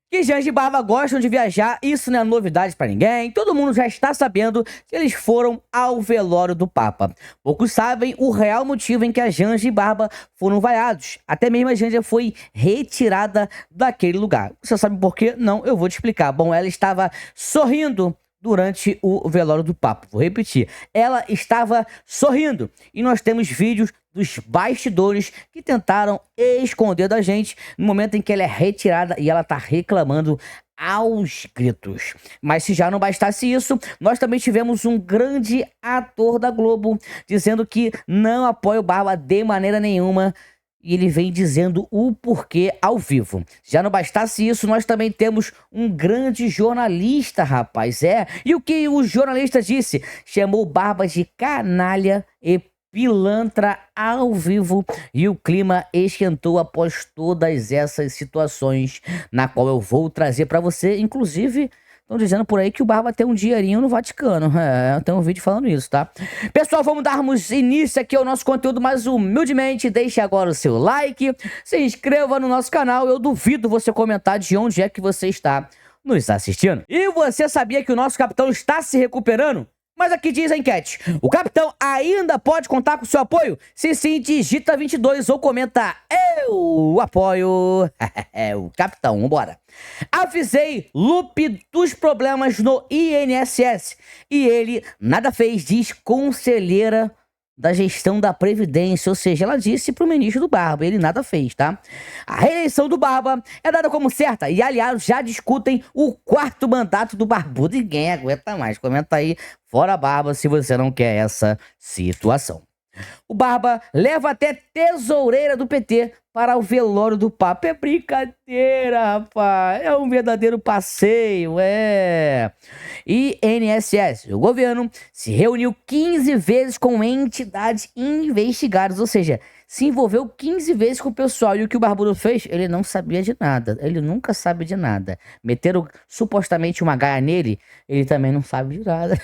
Que Janja e Barba gostam de viajar, isso não é novidade pra ninguém, todo mundo já está sabendo que eles foram ao velório do Papa. Poucos sabem o real motivo em que a Janja e Barba foram vaiados, até mesmo a Janja foi retirada daquele lugar. Você sabe por quê? Não, eu vou te explicar. Bom, ela estava sorrindo durante o velório do Papa. Vou repetir. Ela estava sorrindo. E nós temos vídeos dos bastidores que tentaram esconder da gente no momento em que ela é retirada e ela tá reclamando aos gritos. Mas se já não bastasse isso, nós também tivemos um grande ator da Globo dizendo que não apoia o Barba de maneira nenhuma. E ele vem dizendo o porquê ao vivo. Já não bastasse isso, nós também temos um grande jornalista, rapaz. E o que o jornalista disse? Chamou Barba de canalha e pilantra ao vivo. E o clima esquentou após todas essas situações, na qual eu vou trazer pra você. Inclusive, estão dizendo por aí que o Barba tem um dinheirinho no Vaticano. Tem um vídeo falando isso, tá? Pessoal, vamos darmos início aqui ao nosso conteúdo mais humildemente. Deixe agora o seu like, se inscreva no nosso canal. Eu duvido você comentar de onde é que você está nos assistindo. E você sabia que o nosso capitão está se recuperando? Mas aqui diz a enquete: o capitão ainda pode contar com seu apoio? Se sim, digita 22 ou comenta eu apoio o capitão. Vambora. Avisei Lupe dos problemas no INSS e ele nada fez, diz conselheira da gestão da Previdência, ou seja, ela disse pro ministro do Barba, ele nada fez, tá? A reeleição do Barba é dada como certa e aliados já discutem o quarto mandato do Barbudo. Ninguém aguenta mais. Comenta aí, fora Barba, se você não quer essa situação. O Barba leva até tesoureira do PT para o velório do Papa. É brincadeira, rapaz. É um verdadeiro passeio, E INSS, o governo, se reuniu 15 vezes com entidades investigadas, ou seja, se envolveu 15 vezes com o pessoal. E o que o Barbudo fez? Ele não sabia de nada. Ele nunca sabe de nada. Meteram supostamente uma gaia nele, ele também não sabe de nada.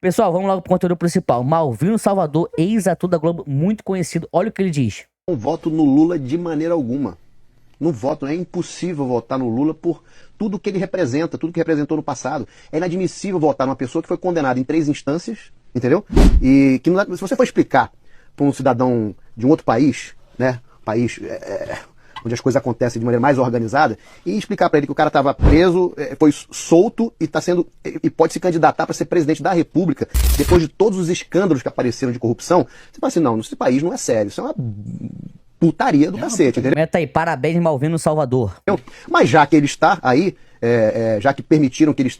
Pessoal, vamos logo pro conteúdo principal. Malvino Salvador, ex-ator da Globo, muito conhecido. Olha o que ele diz. Não voto no Lula de maneira alguma. Não voto, é impossível votar no Lula por tudo que ele representa, tudo que representou no passado. É inadmissível votar numa pessoa que foi condenada em 3 instâncias, entendeu? E que se você for explicar para um cidadão de um outro país, né, país onde as coisas acontecem de maneira mais organizada, e explicar para ele que o cara estava preso, foi solto e tá sendo e pode se candidatar para ser presidente da República depois de todos os escândalos que apareceram de corrupção, você fala assim, não, esse país não é sério, isso é uma putaria do cacete, entendeu? Meta aí, parabéns, Malvino Salvador. Mas já que ele está aí, já que permitiram que ele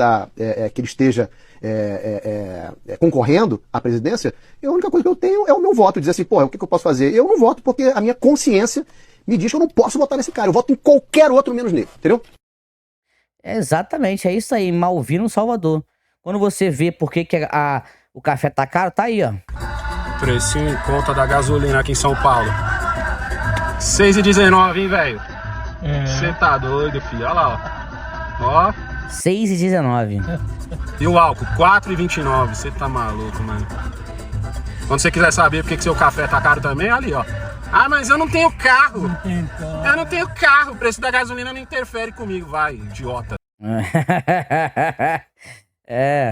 esteja concorrendo à presidência, a única coisa que eu tenho é o meu voto, dizer assim, porra, o que eu posso fazer? Eu não voto porque a minha consciência me diz que eu não posso votar nesse cara, eu voto em qualquer outro menos nele, entendeu? Exatamente, é isso aí, Malvino Salvador. Quando você vê por que o café tá caro, tá aí, ó. Precinho em conta da gasolina aqui em São Paulo. 6,19, hein, velho? Você tá doido, filho? Olha lá, ó. 6,19. E o álcool? 4,29. Você tá maluco, mano. Quando você quiser saber por que seu café tá caro também, ali, ó. Ah, mas eu não tenho carro. Eu não tenho carro. O preço da gasolina não interfere comigo. Vai, idiota.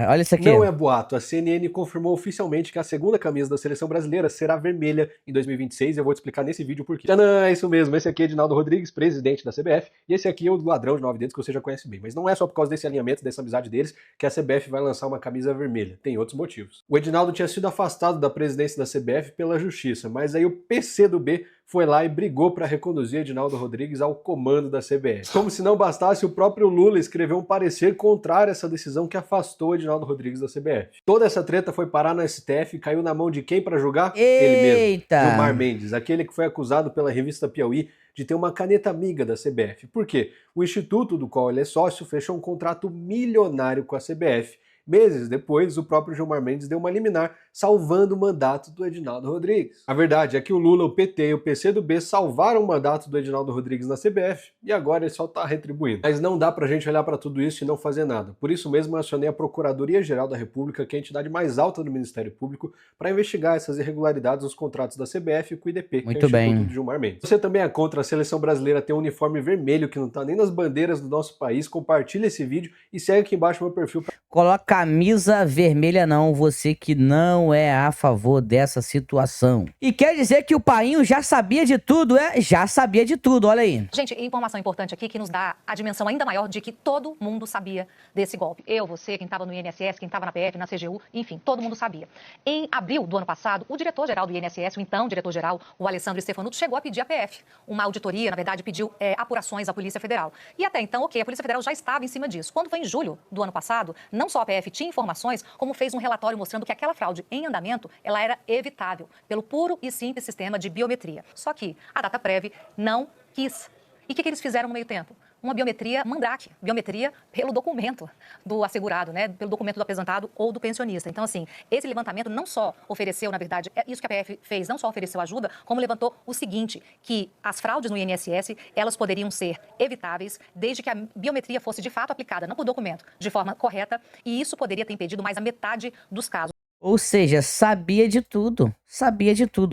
Olha isso aqui. Não é boato, a CNN confirmou oficialmente que a segunda camisa da seleção brasileira será vermelha em 2026 e eu vou te explicar nesse vídeo por quê. Não, é isso mesmo, esse aqui é Edinaldo Rodrigues, presidente da CBF, e esse aqui é o ladrão de 9 dedos que você já conhece bem. Mas não é só por causa desse alinhamento, dessa amizade deles, que a CBF vai lançar uma camisa vermelha. Tem outros motivos. O Edinaldo tinha sido afastado da presidência da CBF pela justiça, mas aí o PCdoB foi lá e brigou para reconduzir Edinaldo Rodrigues ao comando da CBF. Como se não bastasse, o próprio Lula escreveu um parecer contrário a essa decisão que afastou Edinaldo Rodrigues da CBF. Toda essa treta foi parar no STF e caiu na mão de quem para julgar? Ele mesmo, Gilmar Mendes, aquele que foi acusado pela revista Piauí de ter uma caneta amiga da CBF. Por quê? O instituto do qual ele é sócio fechou um contrato milionário com a CBF Meses depois, o próprio Gilmar Mendes deu uma liminar salvando o mandato do Edinaldo Rodrigues. A verdade é que o Lula, o PT e o PCdoB salvaram o mandato do Edinaldo Rodrigues na CBF e agora ele só tá retribuindo. Mas não dá pra gente olhar pra tudo isso e não fazer nada. Por isso mesmo eu acionei a Procuradoria-Geral da República, que é a entidade mais alta do Ministério Público, para investigar essas irregularidades nos contratos da CBF e com o IDP, que é o Instituto de Gilmar Mendes. Você também é contra a seleção brasileira ter um uniforme vermelho que não tá nem nas bandeiras do nosso país? Compartilha esse vídeo e segue aqui embaixo meu perfil. Coloca camisa vermelha não, você que não é a favor dessa situação. E quer dizer que o painho já sabia de tudo, Já sabia de tudo, olha aí. Gente, informação importante aqui que nos dá a dimensão ainda maior de que todo mundo sabia desse golpe. Eu, você, quem estava no INSS, quem estava na PF, na CGU, enfim, todo mundo sabia. Em abril do ano passado, o diretor-geral do INSS, o então diretor-geral, o Alessandro Stefanuto, chegou a pedir à PF. Uma auditoria, na verdade, pediu apurações à Polícia Federal. E até então, a Polícia Federal já estava em cima disso. Quando foi em julho do ano passado, não só a PF tinha informações, como fez um relatório mostrando que aquela fraude em andamento, ela era evitável pelo puro e simples sistema de biometria. Só que a Dataprev não quis. E o que eles fizeram no meio tempo? Uma biometria mandrake, biometria pelo documento do assegurado, né? Pelo documento do aposentado ou do pensionista. Então, assim, esse levantamento não só ofereceu, na verdade, isso que a PF fez, não só ofereceu ajuda, como levantou o seguinte, que as fraudes no INSS, elas poderiam ser evitáveis desde que a biometria fosse de fato aplicada, não por documento, de forma correta, e isso poderia ter impedido mais a metade dos casos. Ou seja, sabia de tudo,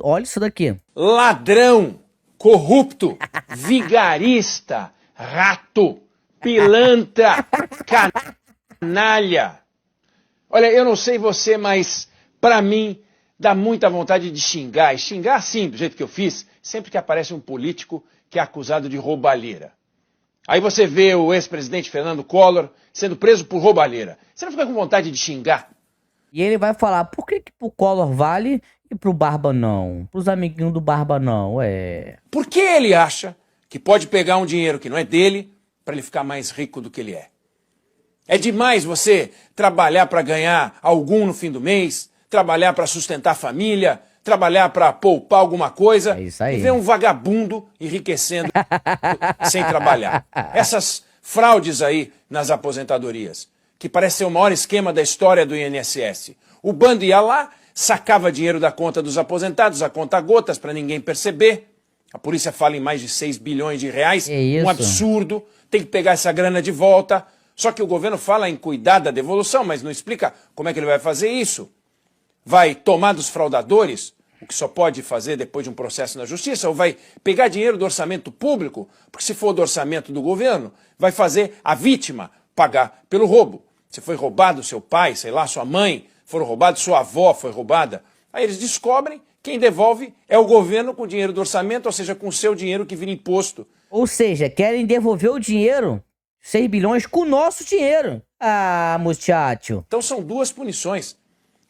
Olha isso daqui. Ladrão, corrupto, vigarista, rato, pilantra, canalha. Olha, eu não sei você, mas pra mim dá muita vontade de xingar. E xingar assim, do jeito que eu fiz, sempre que aparece um político que é acusado de roubalheira. Aí você vê o ex-presidente Fernando Collor sendo preso por roubalheira. Você não fica com vontade de xingar? E ele vai falar, por que pro Collor vale e pro Barba não? Pros amiguinhos do Barba não, Por que ele acha que pode pegar um dinheiro que não é dele para ele ficar mais rico do que ele é? É demais você trabalhar para ganhar algum no fim do mês, trabalhar para sustentar a família, trabalhar para poupar alguma coisa e ver um vagabundo enriquecendo sem trabalhar. Essas fraudes aí nas aposentadorias, que parece ser o maior esquema da história do INSS. O bando ia lá, sacava dinheiro da conta dos aposentados, a conta gotas, para ninguém perceber. A polícia fala em mais de 6 bilhões de reais, um absurdo, tem que pegar essa grana de volta. Só que o governo fala em cuidar da devolução, mas não explica como é que ele vai fazer isso. Vai tomar dos fraudadores, o que só pode fazer depois de um processo na justiça, ou vai pegar dinheiro do orçamento público, porque se for do orçamento do governo, vai fazer a vítima pagar pelo roubo. Se foi roubado seu pai, sei lá, sua mãe, foram roubados, sua avó foi roubada, aí eles descobrem, quem devolve é o governo com dinheiro do orçamento, ou seja, com o seu dinheiro que vira imposto. Ou seja, querem devolver o dinheiro, 6 bilhões, com o nosso dinheiro. Ah, muchacho. Então são duas punições.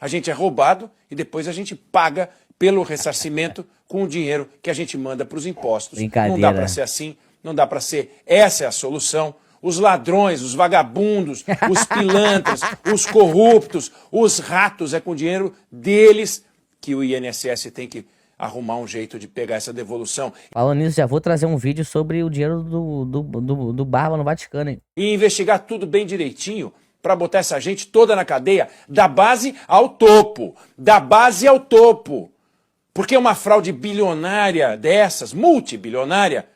A gente é roubado e depois a gente paga pelo ressarcimento com o dinheiro que a gente manda para os impostos. Não dá para ser assim, não dá para ser. Essa é a solução. Os ladrões, os vagabundos, os pilantras, os corruptos, os ratos, é com o dinheiro deles que o INSS tem que arrumar um jeito de pegar essa devolução. Falando nisso, já vou trazer um vídeo sobre o dinheiro do Barba no Vaticano, hein? E investigar tudo bem direitinho para botar essa gente toda na cadeia, da base ao topo. Da base ao topo. Porque uma fraude bilionária dessas, multibilionária,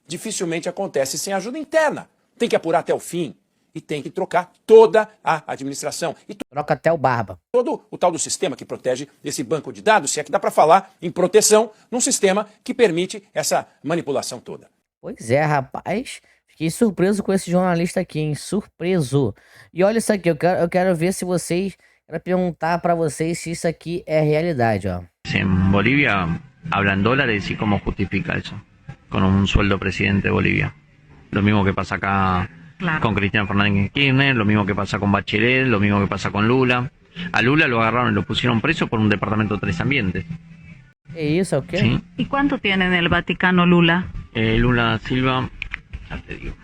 dificilmente acontece sem ajuda interna. Tem que apurar até o fim. E tem que trocar toda a administração. E troca até o Barba. Todo o tal do sistema que protege esse banco de dados, se é que dá para falar em proteção num sistema que permite essa manipulação toda. Pois é, rapaz. Fiquei surpreso com esse jornalista aqui, hein? Surpreso. E olha isso aqui, eu quero ver se vocês... Quero perguntar para vocês se isso aqui é realidade, ó. En Bolivia hablan dólares y cómo justifica eso, con un sueldo presidente de Bolivia. Lo mismo que pasa acá... Claro. Con Cristina Fernández Kirchner, lo mismo que pasa con Bachelet, lo mismo que pasa con Lula. A Lula lo agarraron y lo pusieron preso por un departamento de 3 ambientes. ¿Y eso qué? ¿Sí? ¿Y cuánto tiene en el Vaticano Lula? Lula Silva, ya te digo.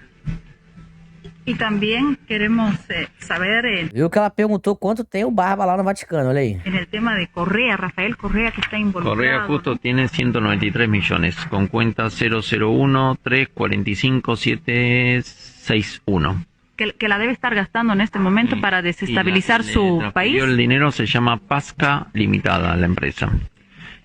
Y también queremos saber... Viu que ela perguntou quanto tem o Barba lá no Vaticano, olha aí. En el tema de Correa, Rafael Correa, que está involucrado... Correa justo tiene 193 millones, con cuenta 001-345-761. que la debe estar gastando en este momento para desestabilizar su país. El dinero se llama Pasca Limitada, la empresa.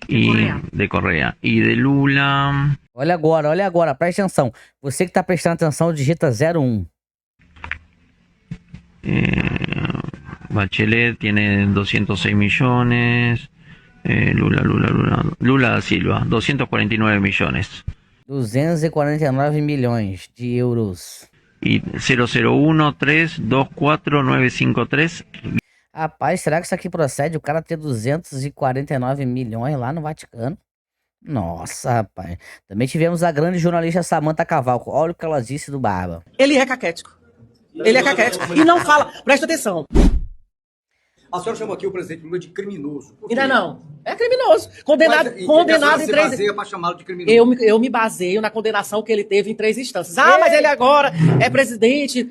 De Correa. E de Lula. Olha agora, presta atenção. Você que tá prestando atenção, digita 01. Bachelet tiene 206 millones. Lula da Silva, 249 millones. 249 milhões de euros. E 001324953. Rapaz, será que isso aqui procede? O cara ter 249 milhões lá no Vaticano? Nossa, rapaz. Também tivemos a grande jornalista Samantha Cavalco. Olha o que ela disse do Barba. Ele é caquético. Ele é caquético. E não fala. Presta atenção. A senhora chamou aqui o presidente Lula de criminoso. Ainda não. É criminoso. Condenado em 3 baseia para chamá-lo de criminoso? Eu me baseio na condenação que ele teve em 3 instâncias. Ah, mas ele agora é presidente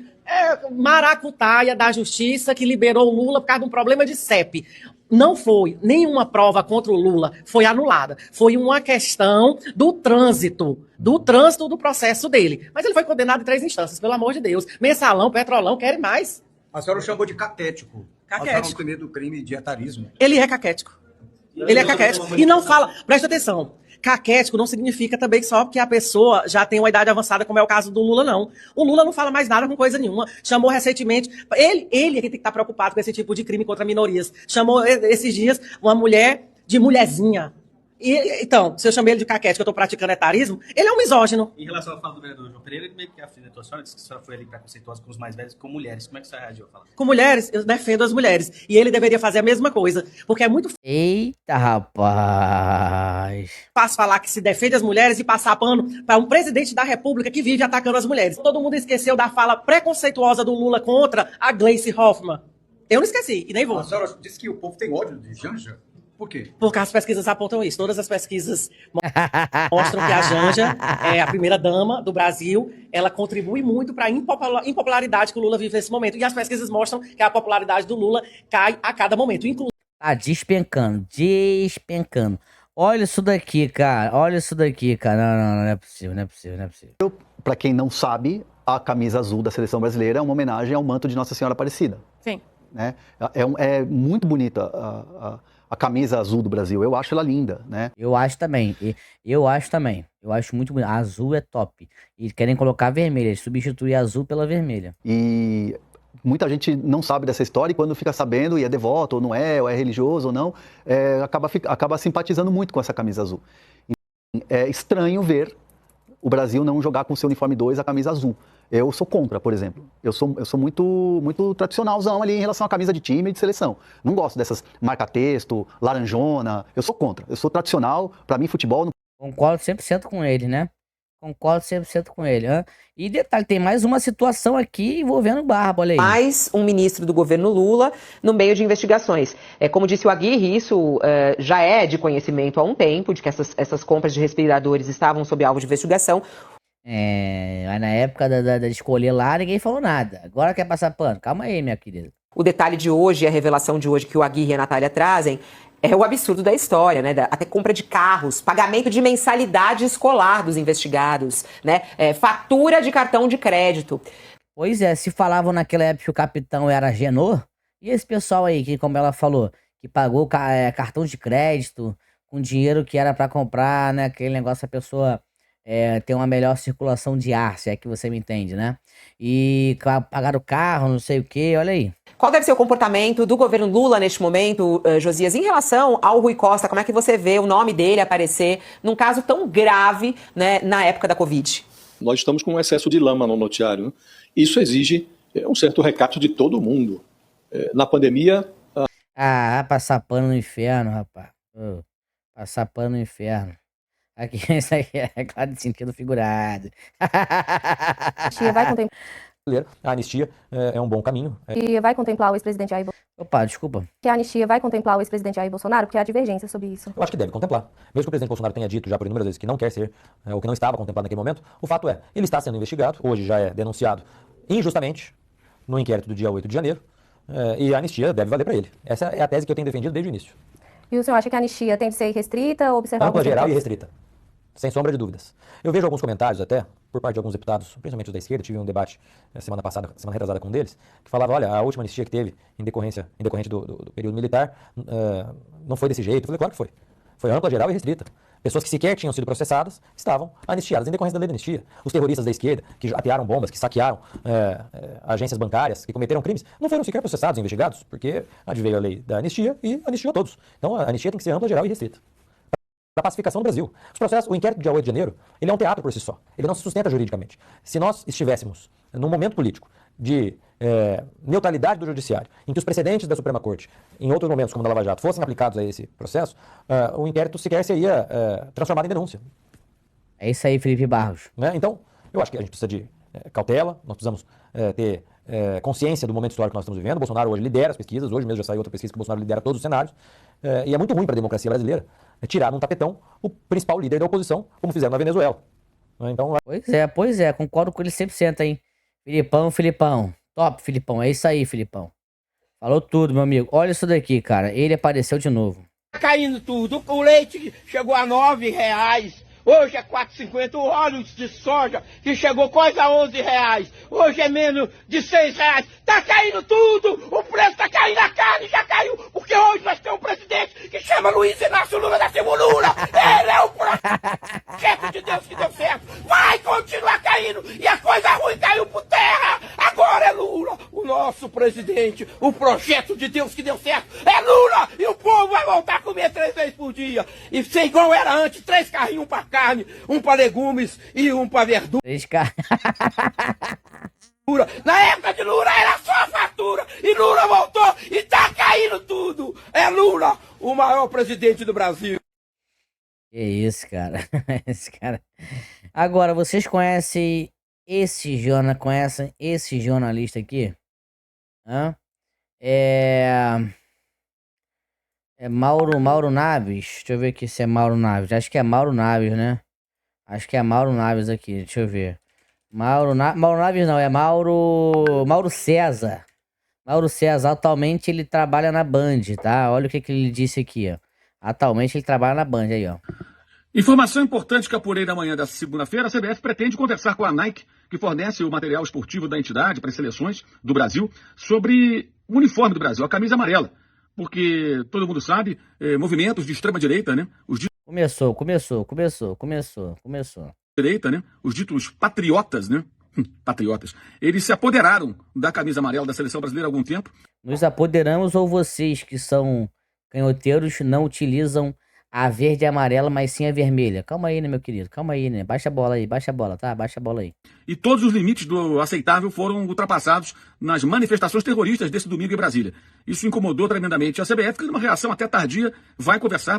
maracutaia da justiça que liberou o Lula por causa de um problema de CEP. Não foi nenhuma prova contra o Lula, foi anulada. Foi uma questão do trânsito do processo dele. Mas ele foi condenado em 3 instâncias, pelo amor de Deus. Mensalão, Petrolão, querem mais. A senhora o chamou de caquético. A senhora não tem medo do crime de etarismo? Ele é caquético. Ele é caquético. E não fala, presta atenção. Caquético não significa também só porque a pessoa já tem uma idade avançada, como é o caso do Lula, não. O Lula não fala mais nada com coisa nenhuma. Chamou recentemente... Ele é que tem que estar preocupado com esse tipo de crime contra minorias. Chamou esses dias uma mulher de mulherzinha. Então, se eu chamei ele de caquético, eu tô praticando etarismo, ele é um misógino. Em relação à fala do vereador João Pereira, ele meio que afinetou a senhora, disse que a senhora foi ali preconceituosa com os mais velhos, com mulheres. Como é que a senhora reagiu a falar? Com mulheres, eu defendo as mulheres. E ele deveria fazer a mesma coisa. Porque é muito Eita, rapaz. fácil falar que se defende as mulheres e passar pano para um presidente da República que vive atacando as mulheres. Todo mundo esqueceu da fala preconceituosa do Lula contra a Gleice Hoffmann. Eu não esqueci, e nem vou. A senhora disse que o povo tem ódio de Janja? Por quê? Porque as pesquisas apontam isso. Todas as pesquisas mostram que a Janja é a primeira dama do Brasil. Ela contribui muito para a impopularidade que o Lula vive nesse momento. E as pesquisas mostram que a popularidade do Lula cai a cada momento. Tá despencando. Olha isso daqui, cara. Não é possível. Para quem não sabe, a camisa azul da seleção brasileira é uma homenagem ao manto de Nossa Senhora Aparecida. Sim. Né? É muito bonita a camisa azul do Brasil. Eu acho ela linda, né? Eu acho também. Eu acho muito bonito. A azul é top. E querem colocar a vermelha, substituir a azul pela vermelha. E muita gente não sabe dessa história e quando fica sabendo e é devoto ou não é, ou é religioso ou não, acaba simpatizando muito com essa camisa azul. É estranho ver o Brasil não jogar com seu uniforme 2 a camisa azul. Eu sou contra, por exemplo. Eu sou muito tradicionalzão ali em relação à camisa de time e de seleção. Não gosto dessas marca-texto, laranjona. Eu sou contra. Eu sou tradicional. Para mim, futebol... Concordo 100% com ele, né? Concordo 100% com ele. Hein? E detalhe, tem mais uma situação aqui envolvendo o Barba, olha aí. Mais um ministro do governo Lula no meio de investigações. Como disse o Aguirre, isso já é de conhecimento há um tempo, de que essas compras de respiradores estavam sob alvo de investigação. Aí na época de escolher lá, ninguém falou nada. Agora quer passar pano. Calma aí, minha querida. O detalhe de hoje, a revelação de hoje que o Aguirre e a Natália trazem, é o absurdo da história, né? Até compra de carros, pagamento de mensalidade escolar dos investigados, né? Fatura de cartão de crédito. Pois é, se falavam naquela época que o capitão era Genô, e esse pessoal aí, que como ela falou, que pagou cartão de crédito com dinheiro que era pra comprar, né? Aquele negócio, a pessoa ter uma melhor circulação de ar, se é que você me entende, né? E pagaram o carro, não sei o que, olha aí. Qual deve ser o comportamento do governo Lula neste momento, Josias, em relação ao Rui Costa? Como é que você vê o nome dele aparecer num caso tão grave, né, na época da Covid? Nós estamos com um excesso de lama no noticiário. Né? Isso exige um certo recato de todo mundo. Na pandemia... Passar pano no inferno, rapaz. Passar pano no inferno. Aqui, isso aqui é claro de sentido figurado. Vai contemplar. A anistia é um bom caminho. E vai contemplar o ex-presidente Jair Bolsonaro. Opa, desculpa. Que a anistia vai contemplar o ex-presidente Jair Bolsonaro, porque há divergência sobre isso. Eu acho que deve contemplar. Mesmo que o presidente Bolsonaro tenha dito já por inúmeras vezes que não quer ser, ou que não estava contemplado naquele momento, o fato é, ele está sendo investigado, hoje já é denunciado injustamente, no inquérito do dia 8 de janeiro, e a anistia deve valer para ele. Essa é a tese que eu tenho defendido desde o início. E o senhor acha que a anistia tem de ser restrita ou observar... Ampla, geral e restrita. Sem sombra de dúvidas. Eu vejo alguns comentários até, por parte de alguns deputados, principalmente os da esquerda. Tive um debate semana retrasada com um deles, que falava, olha, a última anistia que teve em decorrente do período militar não foi desse jeito. Eu falei, claro que foi. Foi ampla, geral e restrita. Pessoas que sequer tinham sido processadas estavam anistiadas em decorrência da lei de anistia. Os terroristas da esquerda, que atearam bombas, que saquearam agências bancárias, que cometeram crimes, não foram sequer processados, investigados, porque adveio a lei da anistia e anistiou todos. Então a anistia tem que ser ampla, geral e restrita. Para a pacificação do Brasil. Os processos, o inquérito do dia 8 de janeiro, ele é um teatro por si só. Ele não se sustenta juridicamente. Se nós estivéssemos num momento político de neutralidade do judiciário, em que os precedentes da Suprema Corte, em outros momentos, como da Lava Jato, fossem aplicados a esse processo, o inquérito sequer seria transformado em denúncia. É isso aí, Felipe Barros. Né? Então, eu acho que a gente precisa de cautela, nós precisamos ter consciência do momento histórico que nós estamos vivendo. O Bolsonaro hoje lidera as pesquisas, hoje mesmo já saiu outra pesquisa que o Bolsonaro lidera todos os cenários, e é muito ruim para a democracia brasileira tirar num tapetão o principal líder da oposição, como fizeram na Venezuela. Então, Pois é, concordo com ele 100%, hein? Filipão. Top, Filipão. É isso aí, Filipão. Falou tudo, meu amigo. Olha isso daqui, cara. Ele apareceu de novo. Tá caindo tudo. O leite chegou a R$9. Hoje é 4,50. O óleo de soja, que chegou quase a R$11. Hoje é menos de R$6. Tá caindo tudo. O preço tá caindo. A carne já caiu. Porque hoje nós temos um presidente que chama Luiz Inácio Lula da Silva Lula. Ele é o projeto de Deus que deu certo. Vai continuar caindo. E a coisa ruim caiu por terra. Agora é Lula, o nosso presidente. O projeto de Deus que deu certo é Lula. E o povo vai voltar a comer 3 vezes por dia. E ser igual era antes. 3 carrinhos pra carne, um para legumes e um para verdura. 3 carros. Na época de Lula era só fartura. E Lula voltou e tá caindo tudo. É Lula, o maior presidente do Brasil. Que isso, cara. Esse cara. Agora, vocês conhecem esse jornalista aqui? Hã? É Mauro Naves. Deixa eu ver aqui se é Mauro Naves. Acho que é Mauro Naves, né? Acho que é Mauro Naves aqui. Deixa eu ver. Mauro Naves não, é Mauro César. Mauro César, atualmente ele trabalha na Band, tá? Olha o que ele disse aqui, ó. Atualmente ele trabalha na Band, aí, ó. Informação importante que apurei na manhã dessa segunda-feira, a CBF pretende conversar com a Nike, que fornece o material esportivo da entidade para as seleções do Brasil, sobre o uniforme do Brasil, a camisa amarela. Porque todo mundo sabe, movimentos de extrema-direita, né? Começou. Direita, né? Os ditos patriotas, né? Patriotas. Eles se apoderaram da camisa amarela da seleção brasileira há algum tempo. Nos apoderamos ou vocês que são canhoteiros não utilizam a verde e amarela, mas sim a vermelha? Calma aí, né, meu querido? Calma aí, né? Baixa a bola aí, tá? Baixa a bola aí. E todos os limites do aceitável foram ultrapassados nas manifestações terroristas desse domingo em Brasília. Isso incomodou tremendamente a CBF, que numa reação até tardia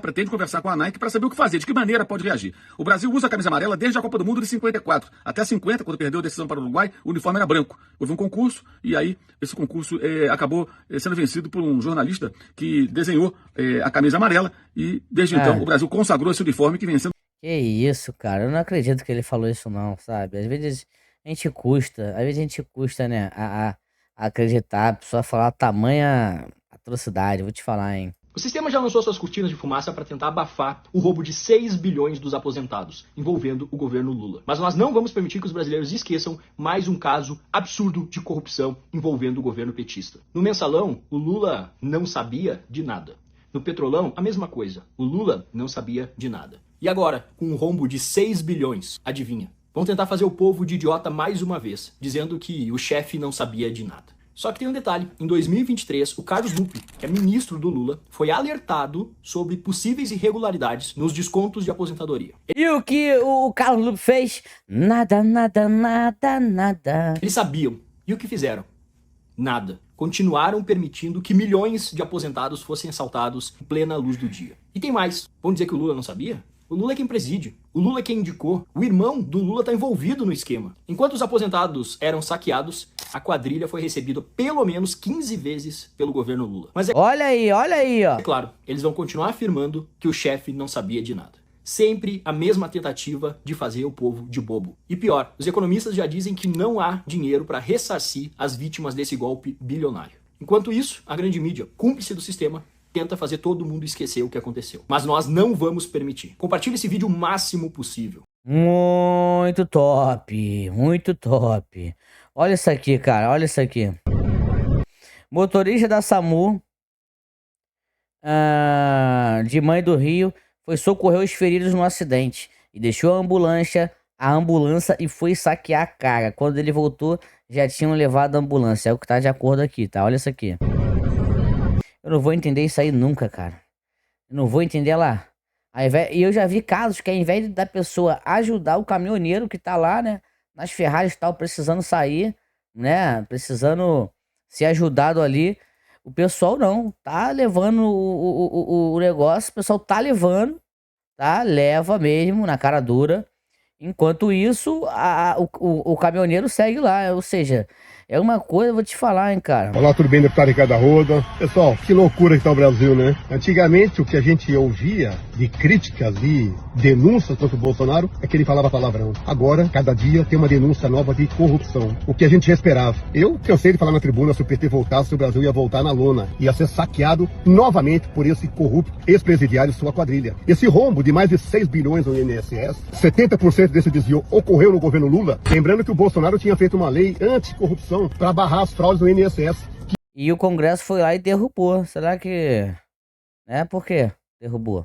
pretende conversar com a Nike para saber o que fazer, de que maneira pode reagir. O Brasil usa a camisa amarela desde a Copa do Mundo de 54. Até 50, quando perdeu a decisão para o Uruguai, o uniforme era branco. Houve um concurso e aí esse concurso acabou sendo vencido por um jornalista que desenhou a camisa amarela e desde então o Brasil consagrou esse uniforme que vem sendo... Que isso, cara. Eu não acredito que ele falou isso não, sabe? Às vezes a gente custa, né, a acreditar, a pessoa falar tamanha atrocidade, vou te falar, hein. O sistema já lançou suas cortinas de fumaça para tentar abafar o roubo de 6 bilhões dos aposentados, envolvendo o governo Lula. Mas nós não vamos permitir que os brasileiros esqueçam mais um caso absurdo de corrupção envolvendo o governo petista. No Mensalão, o Lula não sabia de nada. No Petrolão, a mesma coisa. O Lula não sabia de nada. E agora, com um rombo de 6 bilhões, adivinha? Vão tentar fazer o povo de idiota mais uma vez, dizendo que o chefe não sabia de nada. Só que tem um detalhe, em 2023, o Carlos Lupe, que é ministro do Lula, foi alertado sobre possíveis irregularidades nos descontos de aposentadoria. E o que o Carlos Lupe fez? Nada. Eles sabiam. E o que fizeram? Nada. Continuaram permitindo que milhões de aposentados fossem assaltados em plena luz do dia. E tem mais. Vão dizer que o Lula não sabia? O Lula é quem preside. O Lula é quem indicou. O irmão do Lula está envolvido no esquema. Enquanto os aposentados eram saqueados, a quadrilha foi recebida pelo menos 15 vezes pelo governo Lula. Mas olha aí, ó. É claro, eles vão continuar afirmando que o chefe não sabia de nada. Sempre a mesma tentativa de fazer o povo de bobo. E pior, os economistas já dizem que não há dinheiro para ressarcir as vítimas desse golpe bilionário. Enquanto isso, a grande mídia, cúmplice do sistema, tenta fazer todo mundo esquecer o que aconteceu. Mas nós não vamos permitir. Compartilhe esse vídeo o máximo possível. Muito top, muito top. Olha isso aqui, cara, olha isso aqui. Motorista da SAMU de Mãe do Rio foi socorrer os feridos no acidente e deixou a ambulância e foi saquear a cara. Quando ele voltou, já tinham levado a ambulância. É o que tá de acordo aqui, tá? Olha isso aqui. Eu não vou entender isso aí nunca, cara. Eu não vou entender lá. E eu já vi casos que ao invés da pessoa ajudar o caminhoneiro que tá lá, né, nas Ferraris e tal, precisando sair, né, precisando ser ajudado ali, o pessoal não, tá levando o negócio, o pessoal tá levando, tá, leva mesmo, na cara dura. Enquanto isso, o caminhoneiro segue lá, ou seja, é uma coisa, eu vou te falar, hein, cara. Olá, tudo bem, deputado Ricardo Arruda? Pessoal, que loucura que tá o Brasil, né? Antigamente, o que a gente ouvia de críticas e denúncias contra o Bolsonaro é que ele falava palavrão. Agora, cada dia tem uma denúncia nova de corrupção. O que a gente já esperava. Eu cansei de falar na tribuna, se o PT voltasse, o Brasil ia voltar na lona. Ia ser saqueado novamente por esse corrupto ex-presidiário e sua quadrilha. Esse rombo de mais de 6 bilhões no INSS, 70% desse desvio ocorreu no governo Lula. Lembrando que o Bolsonaro tinha feito uma lei anticorrupção para barrar as fraudes do INSS. E o Congresso foi lá e derrubou. Será que... por quê? Derrubou,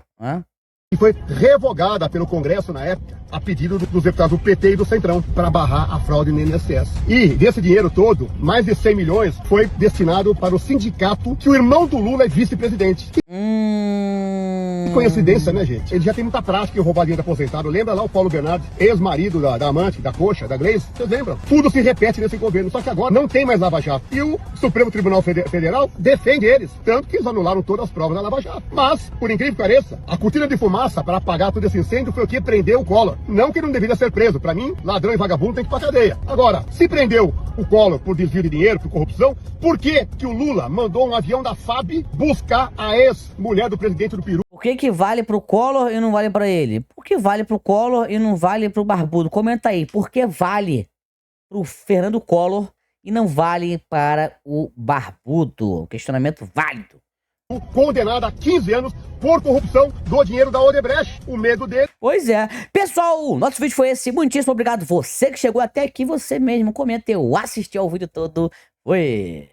E foi revogada pelo Congresso na época, a pedido dos deputados do PT e do Centrão, para barrar a fraude no INSS. E desse dinheiro todo, mais de 100 milhões foi destinado para o sindicato que o irmão do Lula é vice-presidente. Que coincidência, né, gente? Ele já tem muita prática em roubar dinheiro aposentado. Lembra lá o Paulo Bernardes, ex-marido da amante, da coxa, da Gleice? Vocês lembram? Tudo se repete nesse governo, só que agora não tem mais Lava Jato. E o Supremo Tribunal Federal defende eles, tanto que eles anularam todas as provas da Lava Jato. Mas, por incrível que pareça, a cortina de fumaça para apagar todo esse incêndio foi o que prendeu o Collor. Não que ele não deveria ser preso. Para mim, ladrão e vagabundo tem que ir pra cadeia. Agora, se prendeu o Collor por desvio de dinheiro, por corrupção, por que o Lula mandou um avião da FAB buscar a ex-mulher do presidente do Peru? Por que vale pro Collor e não vale pra ele? Por que vale pro Collor e não vale pro Barbudo? Comenta aí. Por que vale pro Fernando Collor e não vale para o Barbudo? Questionamento válido. Condenado a 15 anos por corrupção do dinheiro da Odebrecht. O medo dele... Pois é. Pessoal, nosso vídeo foi esse. Muitíssimo obrigado. Você que chegou até aqui, você mesmo comenta. Eu assisti ao vídeo todo. Foi...